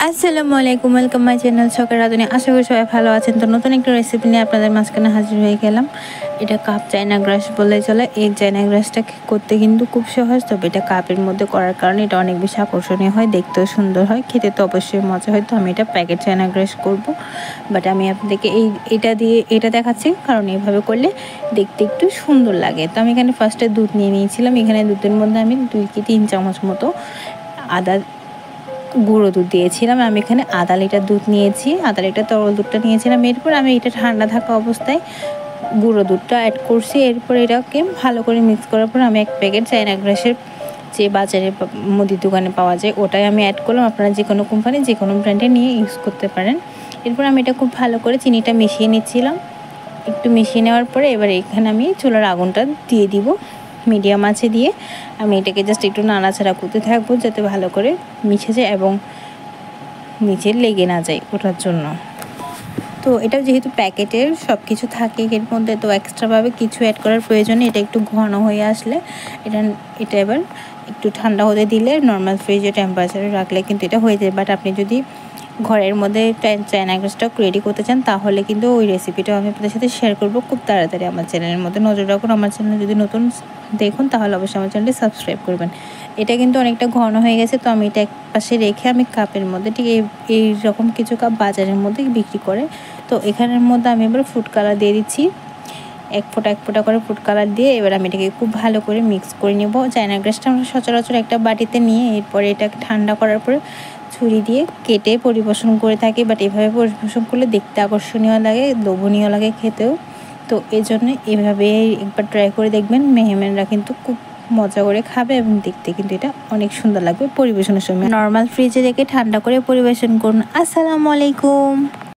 আসসালামু আলাইকুম, welcome my channel শখের রাঁধুনি। আশা করি সবাই ভালো আছেন। তো নতুন একটা রেসিপি নিয়ে আপনাদের মাঝখানে হাজির হয়ে গেলাম। এটা কাপ চায়না গ্রাস বলে চলে। এই চায়না গ্রাসটা করতে কিন্তু খুব সহজ, তবে এটা কাপের মধ্যে করার কারণে এটা অনেক বেশি আকর্ষণীয় হয়, দেখতেও সুন্দর হয়, খেতে তো অবশ্যই মজা হয়। তো আমি এটা প্যাকেট চায়না গ্রাস করব, বাট আমি আপনাদেরকে এটা দেখাচ্ছি কারণ এইভাবে করলে দেখতে একটু সুন্দর লাগে। তো আমি এখানে ফার্স্টে দুধ নিয়ে নিয়েছিলাম। এখানে দুধের মধ্যে আমি 2 কি 3 চামচ মতো আদা গুঁড়ো দুধ দিয়েছিলাম। আমি এখানে আধা লিটার দুধ নিয়েছি, আধা লিটার তরল দুধটা নিয়েছিলাম। এরপর আমি এটা ঠান্ডা থাকা অবস্থায় গুঁড়ো দুধটা অ্যাড করছি। এরপর এটাকে ভালো করে মিক্স করার পর আমি 1 প্যাকেট চায়না গ্রাসের যে বাজারে মুদির দোকানে পাওয়া যায় ওটাই আমি অ্যাড করলাম। আপনারা যে কোনো কোম্পানি যে কোনো ব্র্যান্ডে নিয়ে ইউজ করতে পারেন। এরপর আমি এটা খুব ভালো করে চিনিটা মিশিয়ে নিচ্ছিলাম। একটু মিশিয়ে নেওয়ার পরে এবার এখানে আমি চুলার আগুনটা দিয়ে দিব মিডিয়াম আঁচে দিয়ে। আমি এটাকে জাস্ট একটু নাড়াচাড়া করতে থাকবো যাতে ভালো করে মিশে যায় এবং নিচে লেগে না যায় ওটার জন্য। তো এটা যেহেতু প্যাকেটের সব কিছু থাকে এর মধ্যে, তো এক্সট্রাভাবে কিছু অ্যাড করার প্রয়োজনে এটা একটু ঘন হয়ে আসলে এটা এবার একটু ঠান্ডা হতে দিলে নর্মাল ফ্রিজে টেম্পারেচারে রাখলে কিন্তু এটা হয়ে যায়। বাট আপনি যদি ঘরের মধ্যে চায়না গ্রাসটা রেডি করতে চান তাহলে কিন্তু ওই রেসিপিটাও আমি আপনাদের সাথে শেয়ার করবো খুব তাড়াতাড়ি। আমার চ্যানেলের মধ্যে নজর রাখুন। আমার চ্যানেল যদি নতুন দেখুন তাহলে অবশ্যই আমার চ্যানেলটি সাবস্ক্রাইব করবেন। এটা কিন্তু অনেকটা ঘন হয়ে গেছে, তো আমি এটা এক পাশে রেখে আমি কাপের মধ্যে ঠিক এই রকম কিছু কাপ বাজারের মধ্যে বিক্রি করে, তো এখানের মধ্যে আমি এবার ফুড কালার দিয়ে দিচ্ছি। এক ফোঁটা করে ফুড কালার দিয়ে এবার আমি এটাকে খুব ভালো করে মিক্স করে নেব। চায়না গ্রাসটা আমরা সচরাচর একটা বাটিতে নিয়ে এরপরে এটাকে ঠান্ডা করার পরে ছুরি দিয়ে কেটে পরিবেশন করে থাকি। বাট এভাবে পরিবেশন করলে দেখতে আকর্ষণীয় লাগে, লোভনীয় লাগে খেতেও। তো এই জন্য এভাবে একবার ট্রাই করে দেখবেন। মেহমানরা কিন্তু খুব মজা করে খাবে এবং দেখতে কিন্তু এটা অনেক সুন্দর লাগবে পরিবেশনের সময়। নর্মাল ফ্রিজে রেখে ঠান্ডা করে পরিবেশন করুন। আসসালামু আলাইকুম।